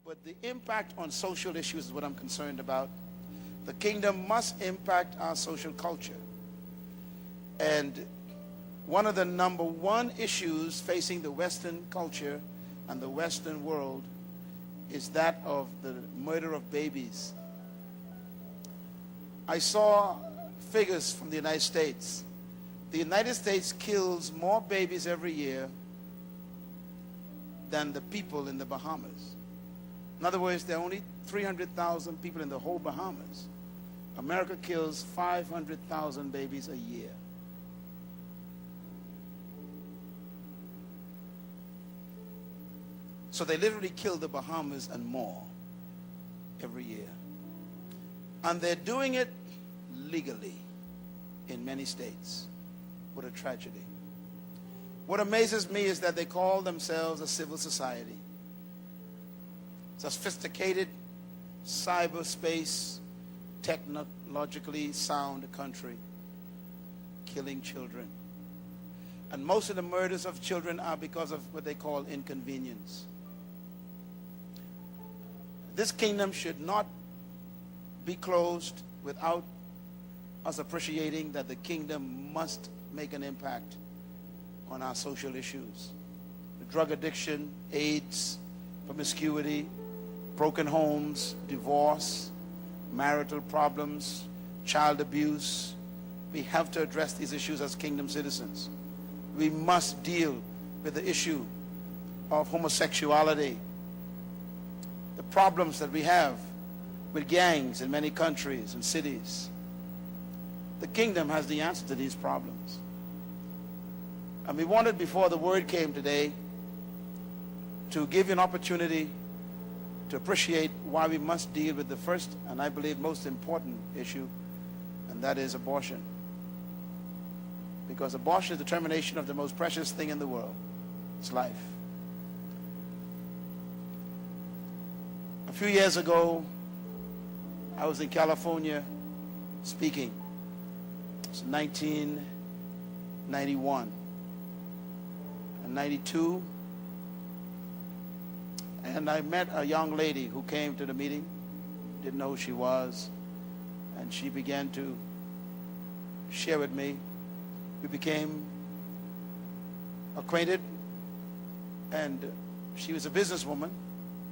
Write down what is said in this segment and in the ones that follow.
But the impact on social issues is what I'm concerned about. The kingdom must impact our social culture. And one of the number one issues facing the Western culture and the Western world is that of the murder of babies. I saw figures from the United States. The United States kills more babies every year than the people in the Bahamas. In other words, there are only 300,000 people in the whole Bahamas. America kills 500,000 babies a year. So they literally kill the Bahamas and more every year. And they're doing it legally in many states. What a tragedy. What amazes me is that they call themselves a civil society. Sophisticated, cyberspace, technologically sound country, killing children. And most of the murders of children are because of what they call inconvenience. This kingdom should not be closed without us appreciating that the kingdom must make an impact on our social issues. Drug addiction, AIDS, promiscuity, broken homes, divorce, marital problems, child abuse. We have to address these issues as kingdom citizens. We must deal with the issue of homosexuality, the problems that we have with gangs in many countries and cities. The kingdom has the answer to these problems. And we wanted, before the word came today, to give you an opportunity to appreciate why we must deal with the first and I believe most important issue, and that is abortion. Because abortion is the termination of the most precious thing in the world. It's life. A few years ago, I was in California speaking. It's 1991 and 92. And I met a young lady who came to the meeting, didn't know who she was, and she began to share with me. We became acquainted, and she was a businesswoman,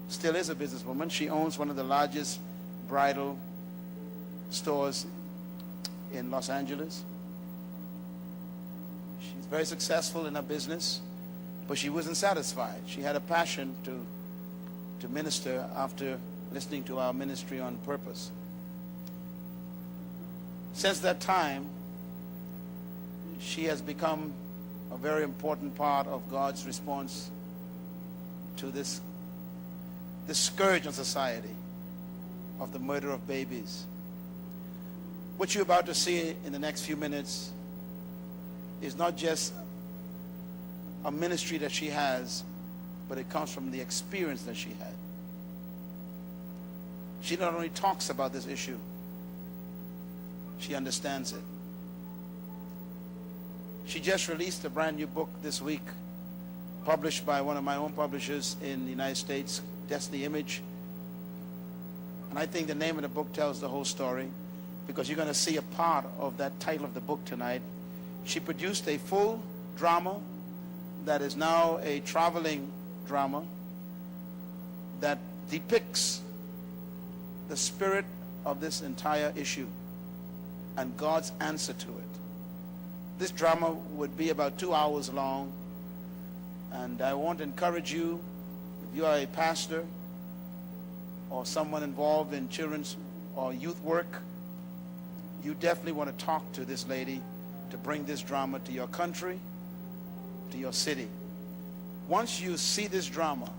still is a businesswoman. She owns one of the largest bridal stores in Los Angeles. She's very successful in her business, but she wasn't satisfied. She had a passion to minister after listening to our ministry on purpose. Since that time, she has become a very important part of God's response to this scourge on society of the murder of babies. What you're about to see in the next few minutes is not just a ministry that she has, but it comes from the experience that she had. She not only talks about this issue, she understands it. She just released a brand new book this week, published by one of my own publishers in the United States, Destiny Image. And I think the name of the book tells the whole story, because you're going to see a part of that title of the book tonight. She produced a full drama that is now a traveling drama that depicts the spirit of this entire issue and God's answer to it. This drama would be about 2 hours long, and I want to encourage you, if you are a pastor or someone involved in children's or youth work, you definitely want to talk to this lady to bring this drama to your country, to your city. Once you see this drama,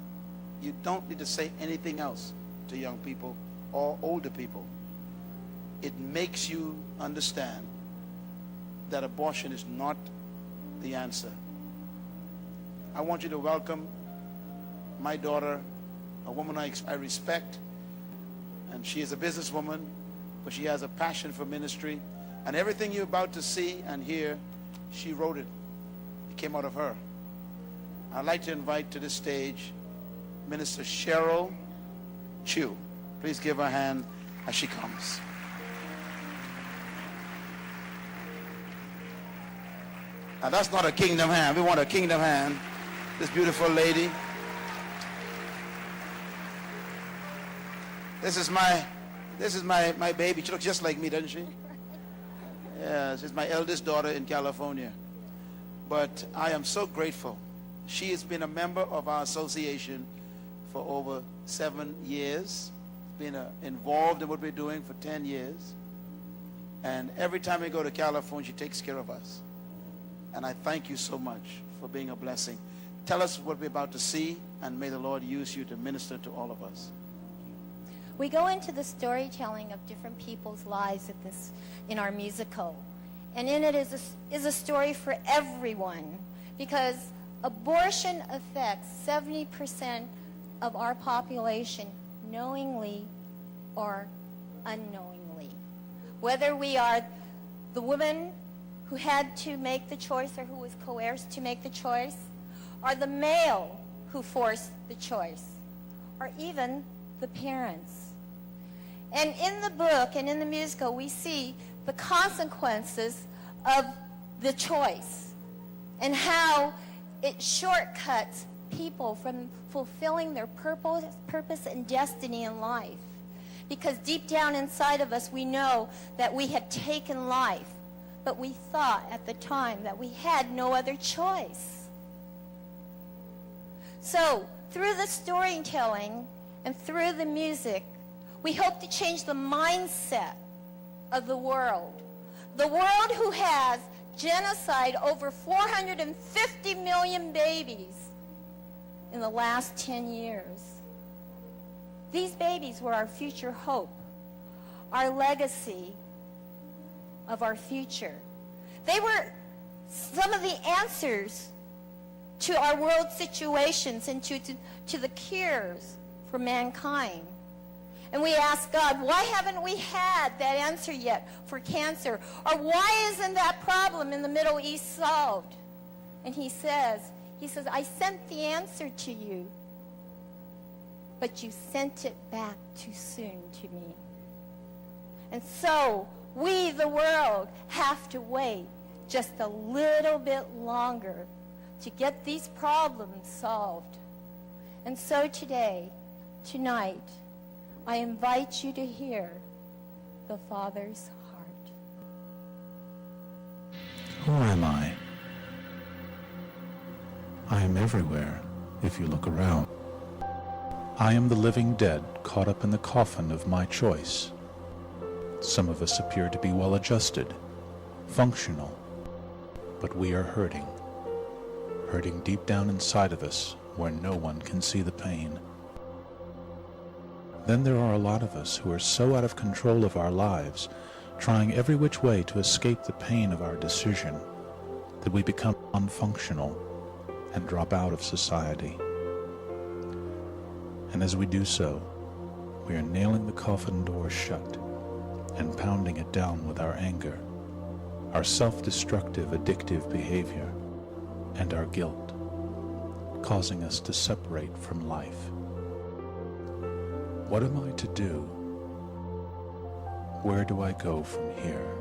you don't need to say anything else to young people or older people. It makes you understand that abortion is not the answer. I want you to welcome my daughter, a woman I respect, and she is a businesswoman, but she has a passion for ministry. And everything you're about to see and hear, she wrote it. It came out of her. I'd like to invite to this stage Minister Cheryl Chew. Please give her a hand as she comes. Now that's not a kingdom hand. We want a kingdom hand. This beautiful lady. This is my baby. She looks just like me, doesn't she? Yeah, she's my eldest daughter in California. But I am so grateful. She has been a member of our association for over 7 years. Been involved in what we're doing for 10 years. And every time we go to California, she takes care of us. And I thank you so much for being a blessing. Tell us what we're about to see, and may the Lord use you to minister to all of us. We go into the storytelling of different people's lives in our musical. And in it is a story for everyone, because abortion affects 70% of our population, knowingly or unknowingly. Whether we are the woman who had to make the choice or who was coerced to make the choice, or the male who forced the choice, or even the parents. And in the book and in the musical, we see the consequences of the choice and how it shortcuts people from fulfilling their purpose and destiny in life. Because deep down inside of us, we know that we have taken life, but we thought at the time that we had no other choice. So, through the storytelling and through the music, we hope to change the mindset of the world. The world who has genocide over 450 million babies in the last 10 years. These babies were our future hope, our legacy of our future. They were some of the answers to our world situations and to the cures for mankind. And we ask God, why haven't we had that answer yet for cancer? Or why isn't that problem in the Middle East solved? And he says, I sent the answer to you, but you sent it back too soon to me. And so we, the world, have to wait just a little bit longer to get these problems solved. And so tonight, I invite you to hear the Father's heart. Who am I? I am everywhere, if you look around. I am the living dead caught up in the coffin of my choice. Some of us appear to be well-adjusted, functional, but we are hurting deep down inside of us where no one can see the pain. Then there are a lot of us who are so out of control of our lives, trying every which way to escape the pain of our decision, that we become unfunctional and drop out of society. And as we do so, we are nailing the coffin door shut and pounding it down with our anger, our self-destructive, addictive behavior, and our guilt, causing us to separate from life. What am I to do? Where do I go from here?